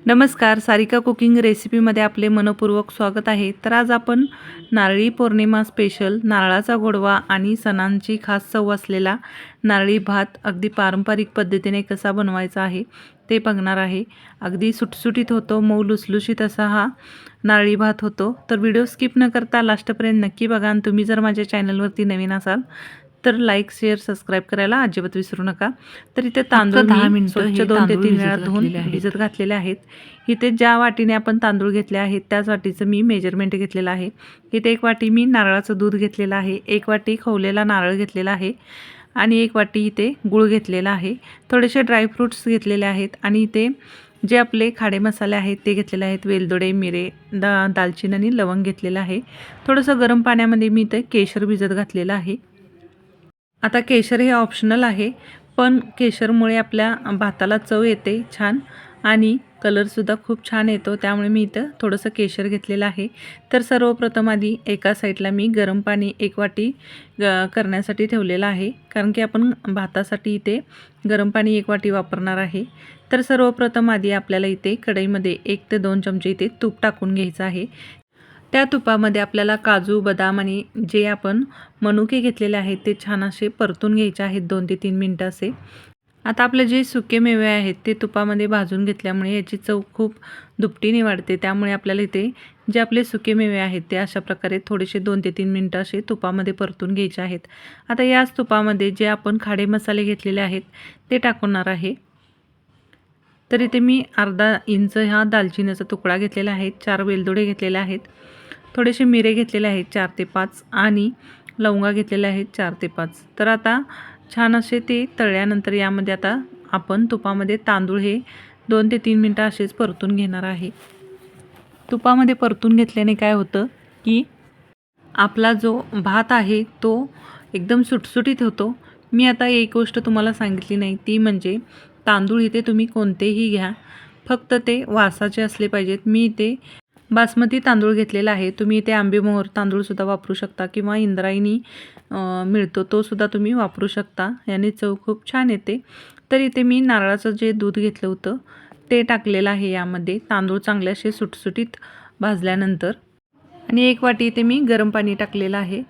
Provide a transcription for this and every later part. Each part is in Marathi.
नमस्कार, सारिका कुकिंग रेसिपीमध्ये आपले मनपूर्वक स्वागत आहे। तर आज आपण नारळी पौर्णिमा स्पेशल नारळाचा गोडवा आणि सणांची खास चव असलेला नारळी भात अगदी पारंपरिक पद्धतीने कसा बनवायचा आहे ते बघणार आहे। अगदी सुटसुटीत होतो, मऊ लुसलुशीत असा हा नारळी भात होतो। तर व्हिडिओ स्किप न करता लास्टपर्यंत नक्की बघा आणि तुम्ही जर माझ्या चॅनलवरती नवीन असाल तर लाईक शेअर सबस्क्राइब करायला अजिबात विसरू नका। तर इथे तांदूळ 10 मिनिटं स्वच्छ 2 ते 3 वेळा धुवून भिजत घातलेले आहेत। इथे ज्या वाटीने आपण तांदूळ घेतले आहेत त्याच वाटीचं मी मेजरमेंट घेतलेलं आहे। इथे 1 वाटी मी नारळाचं दूध घेतलेलं आहे, 1 वाटी खवलेला नारळ घेतलेला आहे आणि 1 वाटी इथे गूळ घेतलेला आहे। थोडेसे ड्रायफ्रुट्स घेतलेले आहेत आणि इथे जे आपले खाडे मसाले आहेत ते घेतलेले आहेत। वेलदोडे, मिरे, दालचिनी आणि लवंग घेतलेलं आहे। थोडंसं गरम पाण्यामध्ये मी इथे केशर भिजत घातलेलं आहे। आता केशर हे ऑप्शनल आहे, पण केशरमुळे आपल्या भाताला चव येते छान आणि कलरसुद्धा खूप छान येतो, त्यामुळे मी इथं थोडंसं केशर घेतलेलं आहे। तर सर्वप्रथम आधी एका साईडला मी गरम पाणी 1 वाटी करण्यासाठी ठेवलेलं आहे, कारण की आपण भातासाठी इथे गरम पाणी 1 वाटी वापरणार आहे। तर सर्वप्रथम आधी आपल्याला इथे कढईमध्ये 1 ते 2 चमचे इथे तूप टाकून घ्यायचं आहे। त्या तुपामध्ये आपल्याला काजू, बदाम आणि जे आपण मनुके घेतलेले आहेत ते छान असे परतून घ्यायचे आहेत 2 ते 3 मिनिटं असे। आता आपले जे सुके मेवे आहेत ते तुपामध्ये भाजून घेतल्यामुळे याची चव खूप दुपटीने वाढते, त्यामुळे आपल्याला इथे जे आपले सुके मेवे आहेत ते अशा प्रकारे थोडेसे 2 ते 3 मिनिटं असे तुपामध्ये परतून घ्यायचे आहेत। आता याच तुपामध्ये जे आपण खाडे मसाले घेतलेले आहेत ते टाकणार आहे। तर इथे मी अर्धा इंच हा दालचिनीचा तुकडा घेतलेला आहे, 4 वेलदोडे घेतलेले आहेत, थोडेसे मिरे घेतलेले आहेत 4 ते 5 आणि लवंगा घेतलेल्या आहेत 4 ते 5। तर आता छान असे ते तळल्यानंतर यामध्ये आता आपण तुपामध्ये तांदूळ हे 2 ते 3 मिनिटं असेच परतून घेणार आहे। तुपामध्ये परतून घेतल्याने काय होतं की आपला जो भात आहे तो एकदम सुटसुटीत होतो। मी आता एक गोष्ट तुम्हाला सांगितली नाही, ती म्हणजे तांदूळ इथे तुम्ही कोणतेही घ्या, फक्त ते वासाचे असले पाहिजेत। मी इथे बासमती तांदूळ घेतलेला आहे, तुम्ही इथे आंबेमोहोर तांदूळसुद्धा वापरू शकता किंवा इंद्रायणी मिळतो तो सुद्धा तुम्ही वापरू शकता, याने चव खूप छान येते। तर इथे मी नारळाचं जे दूध घेतलं होतं ते टाकलेलं आहे यामध्ये, तांदूळ चांगले असे सुटसुटीत भाजल्यानंतर, आणि 1 वाटी इथे मी गरम पाणी टाकलेलं आहे।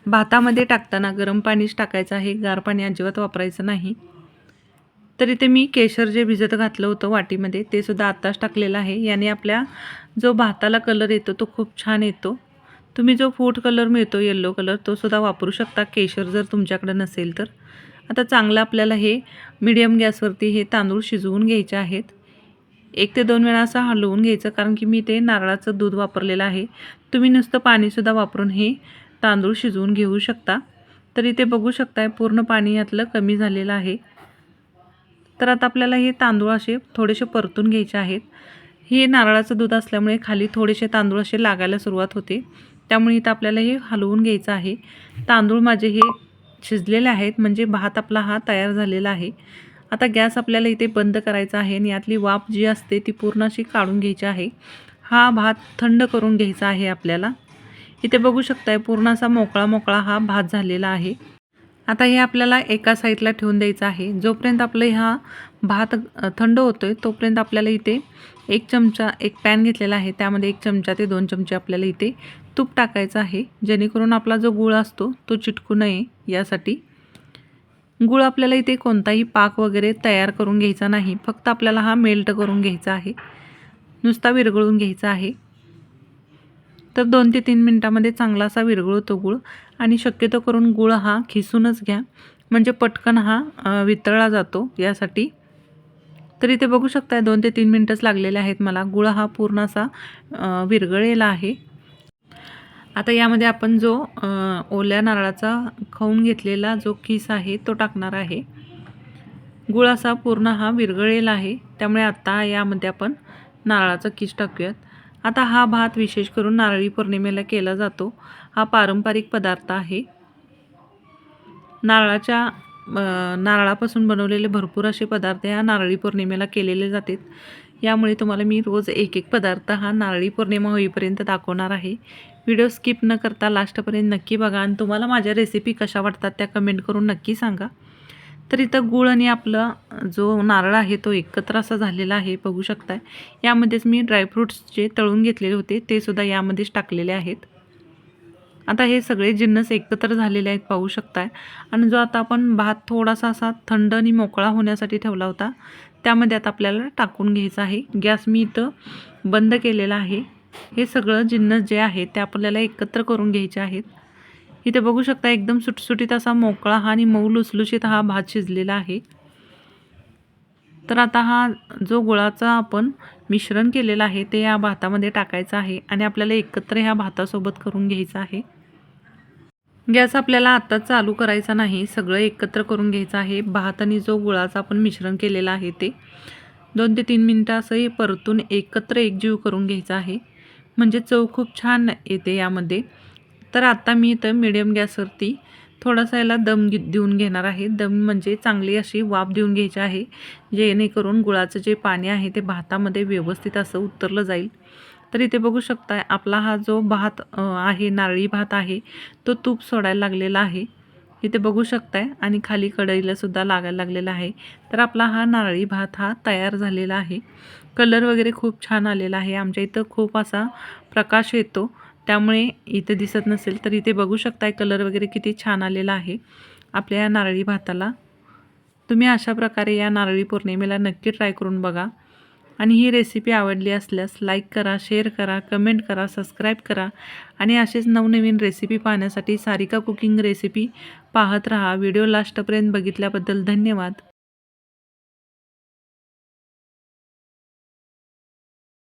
भातामध्ये टाकताना गरम पाणीच टाकायचं आहे, गार पाणी अजिबात वापरायचं नाही। तर इथे मी केशर जे भिजत घातलं होतं वाटीमध्ये ते सुद्धा आत्ताच टाकलेलं आहे, याने आपल्या जो भाताला कलर येतो तो खूप छान येतो। तुम्ही जो फूड कलर मिळतो येलो कलर तो सुद्धा वापरू शकता, केशर जर तुमच्याकडे नसेल तर। आता चांगलं आपल्याला हे मीडियम गॅसवरती हे तांदूळ शिजवून घ्यायचे आहेत। 1 ते 2 वेळा असं हलवून घ्यायचं, कारण की मी ते नारळाचं दूध वापरलेलं आहे। तुम्ही नुसतं पाणीसुद्धा वापरून हे तांदूळ शिजवून घेऊ शकता। तर इथे बघू शकताय पूर्ण पाणी यातलं कमी झालेलं आहे। तर आता आपल्याला हे तांदूळ असे थोडेसे परतून घ्यायचे आहेत। हे नारळाचं दूध असल्यामुळे खाली थोडेसे तांदूळ असे लागायला सुरुवात होते, त्यामुळे इथं आपल्याला हे हलवून घ्यायचं आहे। तांदूळ माझे हे शिजलेले आहेत, म्हणजे भात आपला हा तयार झालेला आहे। आता गॅस आपल्याला इथे बंद करायचा आहे आणि यातली वाफ जी असते ती पूर्ण अशी काढून घ्यायची आहे। हा भात थंड करून घ्यायचा आहे आपल्याला। इथे बघू शकताय पूर्ण असा मोकळा मोकळा हा भात झालेला आहे। आता हे आपल्याला एका साईडला ठेवून द्यायचं आहे। जोपर्यंत आपलं हा भात थंड होतोय तोपर्यंत आपल्याला इथे 1 चमचा एक पॅन घेतलेला आहे, त्यामध्ये 1 चमचा ते 2 चमचे आपल्याला इथे तूप टाकायचं आहे, जेणेकरून आपला जो गूळ असतो तो चिटकू नये यासाठी। गूळ आपल्याला इथे कोणताही पाक वगैरे तयार करून घ्यायचा नाही, फक्त आपल्याला हा मेल्ट करून घ्यायचा आहे, नुसता विरघळून घ्यायचा आहे। तर 2 ते 3 मिनिटांमध्ये चांगला असा विरघळतो गूळ, आणि शक्यतो करून गूळ हा खिसूनच घ्या, म्हणजे पटकन हा वितळला जातो यासाठी। तर इथे बघू शकता 2 ते 3 मिनिटच लागलेले आहेत मला, गूळ हा पूर्ण असा विरघळलेला आहे। आता यामध्ये आपण जो ओल्या नारळाचा खवून घेतलेला जो किस आहे तो टाकणार आहे। गूळ असा पूर्ण हा विरघळलेला आहे, त्यामुळे आता यामध्ये आपण नारळाचा किस टाकूयात। आता हा भात विशेष करून नारळी पौर्णिमेला केला जातो, हा पारंपरिक पदार्थ आहे। नारळापासून बनवलेले भरपूर असे पदार्थ ह्या नारळी पौर्णिमेला केलेले जातात, यामुळे तुम्हाला मी रोज एक पदार्थ हा नारळी पौर्णिमा होईपर्यंत दाखवणार आहे। व्हिडिओ स्किप न करता लास्टपर्यंत नक्की बघा आणि तुम्हाला माझ्या रेसिपी कशा वाटतात त्या कमेंट करून नक्की सांगा। तर इथं गूळ आणि आपलं जो नारळ आहे तो एकत्र असा झालेला आहे, बघू शकताय. यामध्येच मी ड्रायफ्रूट्स जे तळून घेतलेले होते ते सुद्धा यामध्येच टाकलेले आहेत. आता हे सगळे जिन्नस एकत्र झालेले आहेत, पाहू शकताय. आणि जो आता आपण भात थोडासा असा थंड आणि मोकळा होण्यासाठी ठेवला होता, त्यामध्ये आता आपल्याला टाकून घ्यायचं आहे. गॅस मी इथं बंद केलेला आहे. हे सगळं जिन्नस जे आहे ते आपल्याला एकत्र करून घ्यायचे आहेत. इथे बघू शकता एकदम सुटसुटीत असा मोकळा हा आणि मऊ लुसलुशीत हा भात शिजलेला आहे. तर आता हा जो गुळाचा आपण मिश्रण केलेलं आहे ते या भातामध्ये टाकायचं आहे आणि आपल्याला एकत्र ह्या भातासोबत करून घ्यायचं आहे. गॅस आपल्याला आता चालू करायचा नाही, सगळं एकत्र करून घ्यायचं आहे. भात आणि जो गुळाचा आपण मिश्रण केलेलं आहे ते 2 ते 3 मिनिटं असंही परतून एकत्र एकजीव करून घ्यायचं आहे, म्हणजे चव खूप छान येते यामध्ये. तर आता मी इथं मीडियम गॅसवरती थोडासा याला दम देऊन घेणार आहे. दम म्हणजे चांगली अशी वाफ देऊन घ्यायची आहे, जेणेकरून गुळाचं जे पाणी आहे ते भातामध्ये व्यवस्थित असं उतरलं जाईल. तर इथे बघू शकताय आपला हा जो भात आहे, नारळी भात आहे, तो तूप सोडायला लागलेला आहे. इथे बघू शकताय आणि खाली कढईला सुद्धा लागायला लागलेला आहे. तर आपला हा नारळी भात हा तयार झालेला आहे. कलर वगैरे खूप छान आलेला आहे. आमच्या इथं खूप असा प्रकाश येतो, त्यामुळे इथे दिसत नसेल, तर इथे बघू शकताय कलर वगैरे किती छान आलेला आहे आपल्या या नारळी भाताला. तुम्ही अशा प्रकारे या नारळी पौर्णिमेला नक्की ट्राय करून बघा. आणि ही रेसिपी आवडली असल्यास लाईक करा, शेअर करा, कमेंट करा, सबस्क्राईब करा आणि असेच नवनवीन रेसिपी पाहण्यासाठी सारिका कुकिंग रेसिपी पाहत राहा. व्हिडिओ लास्टपर्यंत बघितल्याबद्दल धन्यवाद.